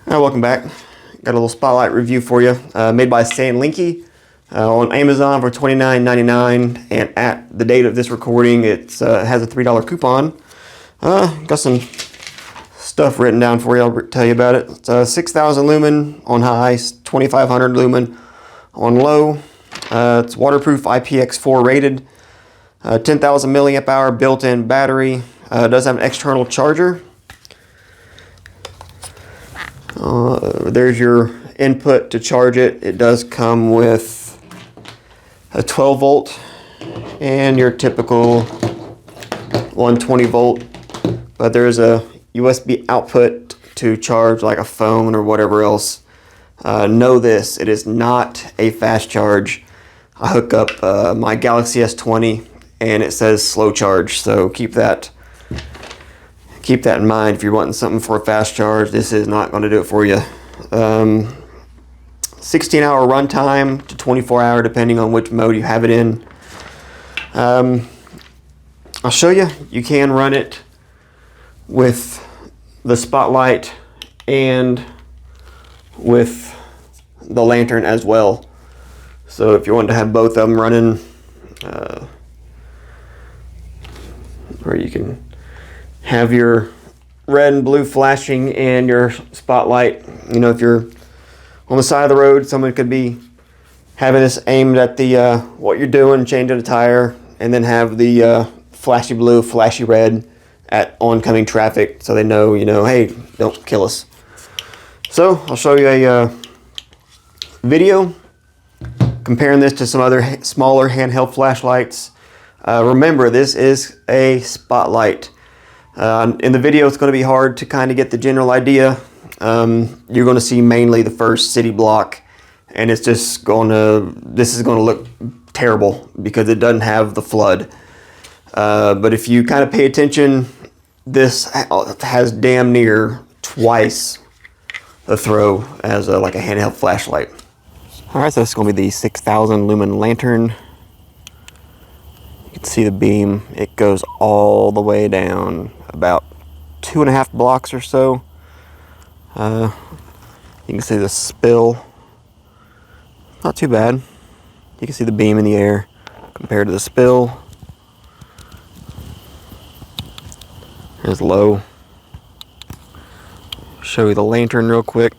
Welcome back. Got a little spotlight review for you, made by Sanlinkee on Amazon for $29.99, and at the date of this recording, it has a $3 coupon. Got some stuff written down for you. I'll tell you about it. It's 6,000 lumen on high, 2,500 lumen on low. It's waterproof, IPX4 rated, 10,000 milliamp hour built-in battery. It does have an external charger. There's your input to charge it. It does come with a 12 volt and your typical 120 volt, but there's a USB output to charge like a phone or whatever else. Know this, it is not a fast charge. I hook up my Galaxy S20 and it says slow charge, so keep that in mind. If you're wanting something for a fast charge, this is not going to do it for you. 16-hour runtime to 24-hour, depending on which mode you have it in. I'll show you. You can run it with the spotlight and with the lantern as well. So if you want to have both of them running, or you can have your red and blue flashing and your spotlight. You know, if you're on the side of the road, someone could be having this aimed at the what you're doing, changing a tire, and then have the flashy blue, flashy red at oncoming traffic, so they know, you know, hey, don't kill us. So I'll show you a video comparing this to some other smaller handheld flashlights. Remember, this is a spotlight. In the video, it's going to be hard to kind of get the general idea. You're going to see mainly the first city block, and it's just this is going to look terrible because it doesn't have the flood. But if you kind of pay attention, this has damn near twice the throw as like a handheld flashlight. All right, so this is going to be the 6,000 lumen lantern. You can see the beam. It goes all the way down about 2.5 blocks or so. You can see the spill. Not too bad. You can see the beam in the air compared to the spill. There's low. Show you the lantern real quick.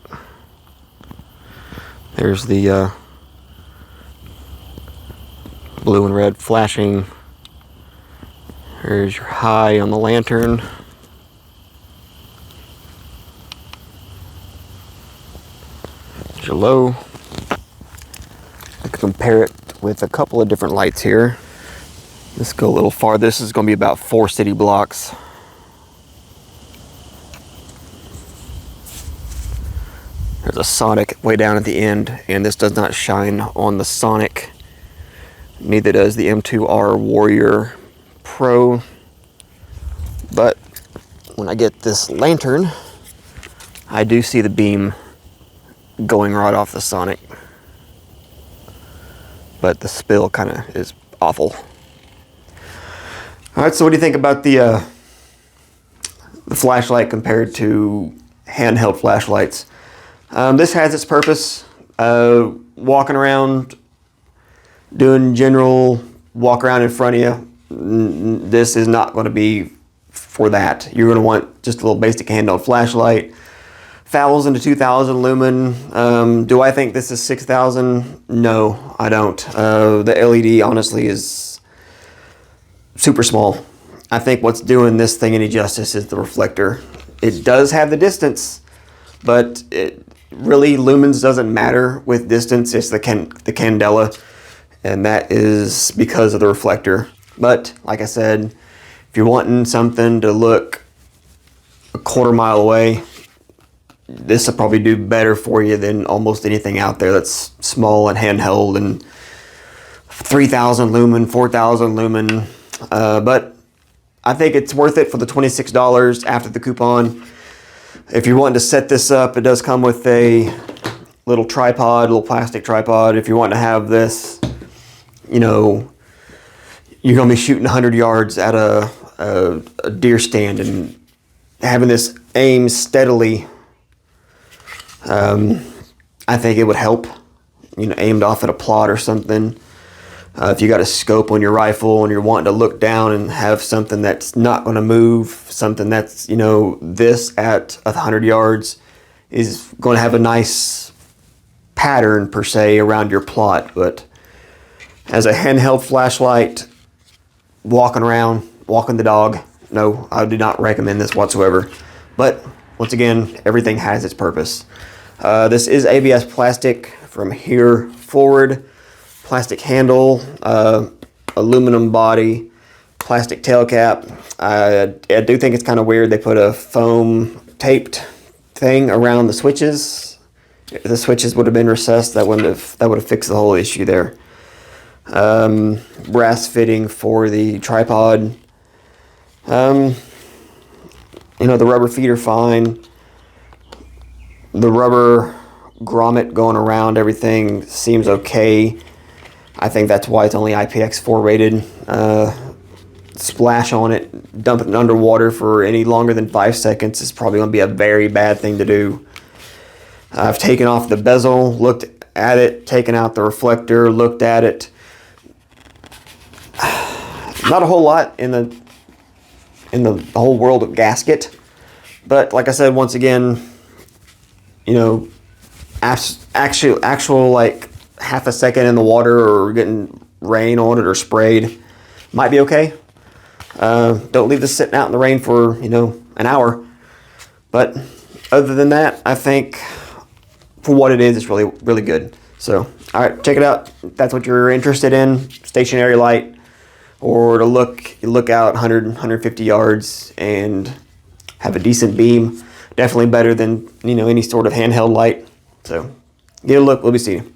There's the blue and red flashing. There's your high on the lantern. There's your low. I can compare it with a couple of different lights here. Let's go a little far. This is going to be about 4 city blocks. There's a Sonic way down at the end, and this does not shine on the Sonic. Neither does the M2R Warrior Pro. But when I get this lantern, I do see the beam going right off the Sonic. But the spill kind of is awful. All right, so what do you think about the flashlight compared to handheld flashlights? This has its purpose. Walking around, doing general walk around in front of you, this is not going to be for that. You're going to want just a little basic handheld flashlight. 1,000 to 2,000 lumen. Do I think this is 6,000? No, I don't. The LED honestly is super small. I think what's doing this thing any justice is the reflector. It does have the distance, but really lumens doesn't matter with distance. It's the candela, and that is because of the reflector. But like I said, if you're wanting something to look a quarter mile away, this will probably do better for you than almost anything out there that's small and handheld and 3,000 lumen, 4,000 lumen. But I think it's worth it for the $26 after the coupon. If you're wanting to set this up, it does come with a little tripod, little plastic tripod. If you want to have this, you know, you're going to be shooting 100 yards at a deer stand, and having this aim steadily I think it would help, you know, aimed off at a plot or something. If you got a scope on your rifle and you're wanting to look down and have something that's not going to move, something that's, you know, this at 100 yards is going to have a nice pattern per se around your plot. But as a handheld flashlight, walking around, walking the dog, no, I do not recommend this whatsoever. But once again, everything has its purpose. This is ABS plastic from here forward. Plastic handle, aluminum body, plastic tail cap. I do think it's kind of weird they put a foam taped thing around the switches. If the switches would have been recessed, that would have fixed the whole issue there. Brass fitting for the tripod. You know, the rubber feet are fine. The rubber grommet going around everything seems okay. I think that's why it's only IPX4 rated. Splash on it, dump it underwater for any longer than 5 seconds is probably going to be a very bad thing to do. I've taken off the bezel, looked at it, taken out the reflector, looked at it. Not a whole lot in the whole world of gasket, but like I said, once again, you know, actual like half a second in the water or getting rain on it or sprayed might be okay. Don't leave this sitting out in the rain for, you know, an hour. But other than that, I think for what it is, it's really, really good. So, all right, check it out. If that's what you're interested in, stationary light, or to look out 100, 150 yards and have a decent beam. Definitely better than, you know, any sort of handheld light. So, get a look. We'll be seeing you.